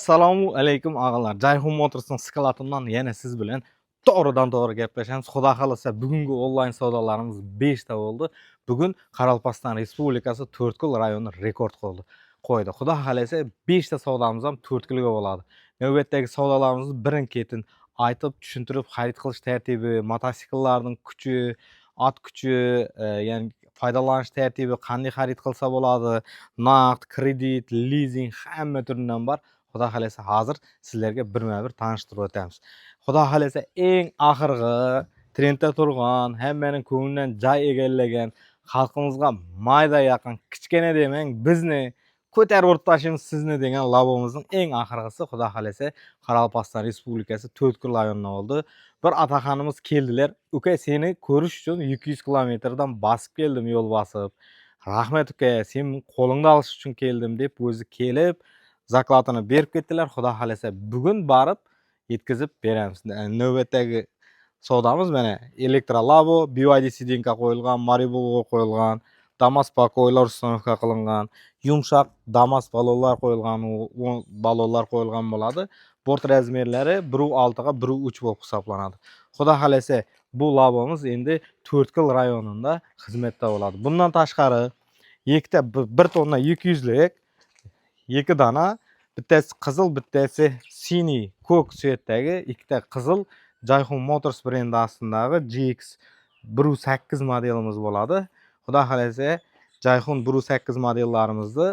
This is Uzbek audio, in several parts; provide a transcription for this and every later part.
Assalomu alaykum og'alar. Jayhun Motors'ning skalatondan yana siz bilan to'g'ridan-to'g'ri gaplashamiz. Xudo xolasa bugungi onlayn savdolarimiz 5 ta bo'ldi. Bugun Qoraqalpog'iston Respublikasi To'rtko'l rayoni rekord qo'ydi. Xudo xolasa 5 ta savdomiz ham To'rtko'lga bo'ladi. Navbatdagi savdolarimizni birin-ketin aytib, tushuntirib, xarid qilish tartibi, mototsikllarning kuchi, ot kuchi, ya'ni foydalanish tartibi, qanday xarid qilsa bo'ladi, naqd, kredit, leasing hamma turidan bor. Xudo xolasa hozir sizlarga birma-bir tanishtirib o'tamiz. Xudo xolasa eng oxirgi trendda turgan, hammaning ko'nglidan joy egallagan, xalqimizga mayda yaqin, kichkina demang, bizni ko'tarib o'rtashimiz sizni degan labomizning eng oxirgisi xudo xolasa Qoraqalpog'iston Respublikasi To'rtko'l rayonidan oldi. Bir otaxonimiz keldilar. "Uka, seni ko'rish uchun 200 kilometrdan bosib keldim, yo'l bosib. Rahmat uka, sen qo'lingda olish uchun keldim" deb o'zi kelib zakladini berib ketdilar. Xudo xolasa bugun borib yetkazib beramiz. Navbatdagi savdomiz mana Elektrolabo, BYD sidinka qo'yilgan, Maribel qo'yilgan, Damas pakoylar ustanovka qilingan, yumshoq Damas balonlar qo'yilgan, balonlar qo'yilgan bo'ladi. Bort razmerlari 1.6 ga 1.3 bo'lib hisoblanadi. Xudo xolasa bu labomiz endi To'rtko'l rayonida xizmatda bo'ladi. Bundan tashqari ikkita 1 tonna 200 lik 2 dona, bittasi qizil, bittasi siniy ko'k svetdagi ikkita qizil Jayhun Motors brendi ostidagi GX 1.8 modelimiz bo'ladi. Xudo xolasa Jayhun 1.8 modellarimizni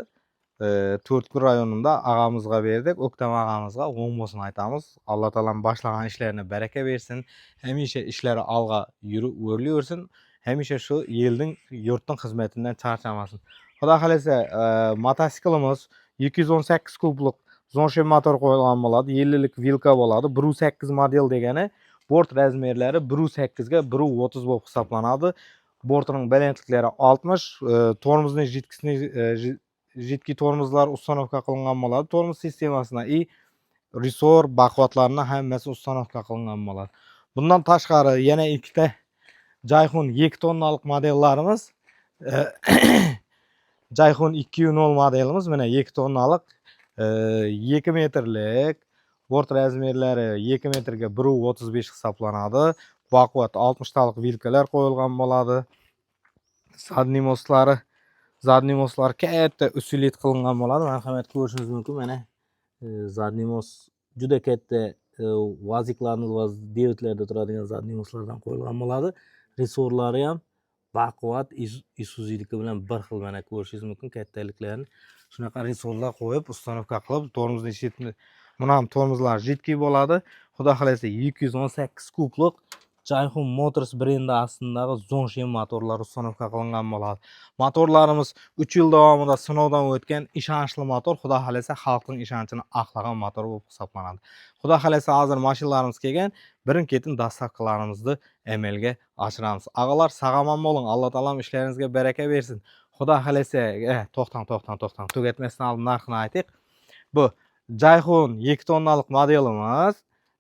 To'rtko'l rayonida og'amizga berdik. O'ktam og'amizga 10 bo'lsin aytamiz. Alloh taolam boshlagan ishlarini baraka bersin. Hamisha ishlari olg'a yurib o'rlaversin. Hamisha shu yelning, yurtning xizmatidan charchamasin. Xudo xolasa mototsiklimiz 218 kublik Zonshe motor qo'yilgan bo'ladi. 50 lik vilka bo'ladi. 1.8 model degani bort razmerlari 1.8 ga 1.30 bo'lib hisoblanadi. Bortining balandliklari 60, tormozning jidki tormozlar ustanovka qilingan bo'ladi. Tormoz sistemasida resor, baquvvatlarni hammasi ustanovka qilingan bo'ladi. Bundan tashqari yana ikkita Jayhun 2 tonnalik modellarimiz Jayhun 2.0 modelimiz mana 2 tonnalik 2 metrlik bort razmerlari 2 metrga 1.35 hisoblanadi. Baquvvat 60 talik vilkalar qo'yilgan bo'ladi. Zadniy moslari katta usulit qilingan bo'ladi. Marhamat ko'rishingiz mumkin. Mana zadniy mos juda katta vaziklarni va devetlarda turadigan zadniy moslardan qo'yilgan bo'ladi. Resorlari ham baquvvat Isuzu'niki bilan bir xil, mana ko'rishingiz mumkin kattaliklarni. Shunaqa resorlar qo'yib, ustanovka qilib, tormozni shitni, buni ham tormozlar jidki bo'ladi. Xudo xolasa 218 kublik Jayhun Motors brendi ostidagi Zonshe motorlari ustanovka qilingan bo'ladi. Motorlarimiz 3 yil davomida sinovdan o'tgan ishonchli motor, xudo xolasa xalqning ishonchini oqlagan motor bo'lib hisoblanadi. Xudo xolasa hozir mashinalarimiz kelgan, birin-ketin dastavkalarimizni amalga oshiramiz. Og'alar, sog'lom bo'ling. Alloh taolam ishlaringizga baraka bersin. Xudo xolasa, to'xtang. Tugatmasdan oldin narxini aytaylik. Bu Jayhun 2 tonnalik modelimiz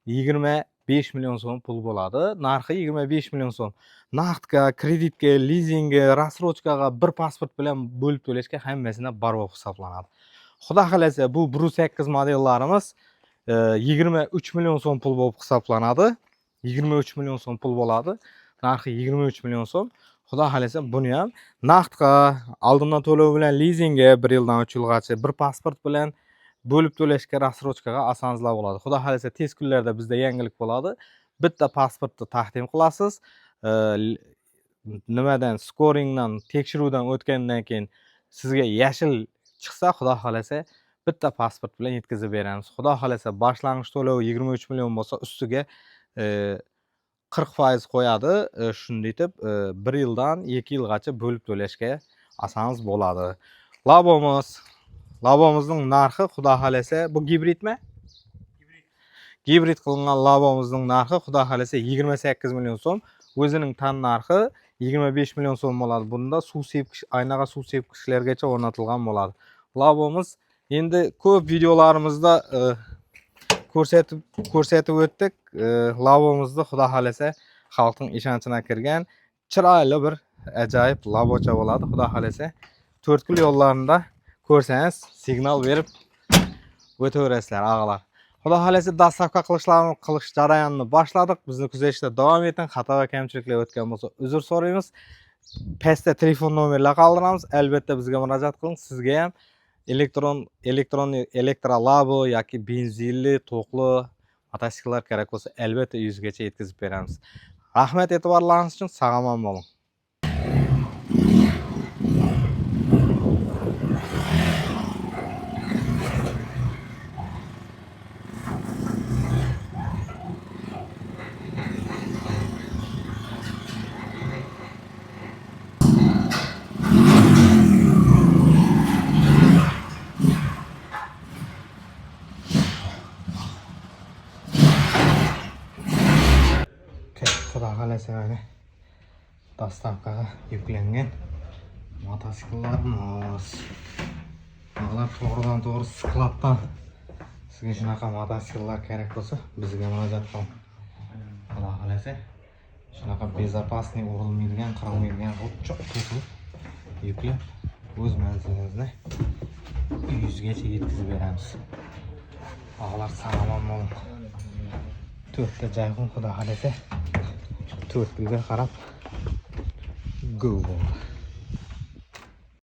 25 million so'm pul bo'ladi. Narxi 25 million so'm. Naqdga, kreditga, leasingga, rassrochkaga, bir pasport bilan bo'lib to'lashga hammasidan bor bo'lib hisoblanadi. Xudo xolasa bu 1.8 modellarimiz 23 million so'm pul bo'lib hisoblanadi. 23 million so'm pul bo'ladi. Narxi 23 million so'm. Xudo xolasa buni ham naqdga, oldindan to'lov bilan leasingga 1 yildan 3 yilgacha, bir pasport bilan bo'lib to'lashga, rassrochkaga osonliklar bo'ladi. Xudo xolasa tez kunlarda bizda yangilik bo'ladi. Bitta pasportni taqdim qilasiz. Nimadan, scoringdan, tekshiruvdan o'tgandan keyin sizga yashil chiqsa, xudo xolasa bitta pasport bilan yetkazib beramiz. Xudo xolasa boshlang'ich to'lovi 23 million bo'lsa, ustiga 40% qo'yadi. Shunday deb 1 yildan 2 yilgacha bo'lib to'lashga osonlik bo'ladi. Labomizning narxi xudo xolasa, bu gibridmi? Gibrid qilingan labomizning narxi xudo xolasa 28 million so'm. O'zining tan narxi 25 million so'm bo'ladi. Bunda suv sepkich, aynaga suv sepkichlargacha o'rnatilgan bo'ladi. Labomiz endi ko'p videolarimizda ko'rsatib o'tdik. Labomizni xudo xolasa xalqning ishonchiga kirgan chiroyli bir ajoyib labocha bo'ladi. Xudo xolasa To'rtko'l yo'llarida ko'rsangiz signal berib Öteveresler ağalar. Xudo xolasa dastavka qilish jarayonini boshladik. Bizni kuzatishda davom eting. Xato va kamchiliklar o'tgan bo'lsa uzr so'raymiz. Pastda telefon nomerlar qoldiramiz. Albatta bizga murojaat qiling. Sizga ham elektrolabo yoki benzinli, to'qli mototsikllar kerak bo'lsa, albatta uyingizgacha yetkazib beramiz. Rahmat e'tiborlaringiz uchun. Sog'lom bo'ling. Xudo xolasa mana dastavkaga yuklangan mototsikllarimiz. Bular to'g'ridan to'g'ri skladdan sizga shunaqa mototsiklar kerak bo'lsa, bizga murojaat qiling. Xudo xolasa shunaqa bezopasniy urilmaydigan, qirilmaydigan cho'q to'qib yuklab o'z manzilingizni uyingizgacha yetkazib beramiz. Og'lar sog'lom bo'ling. 4 ta Jayhun xudo xolasa 4 ga qarab go bo'ldi.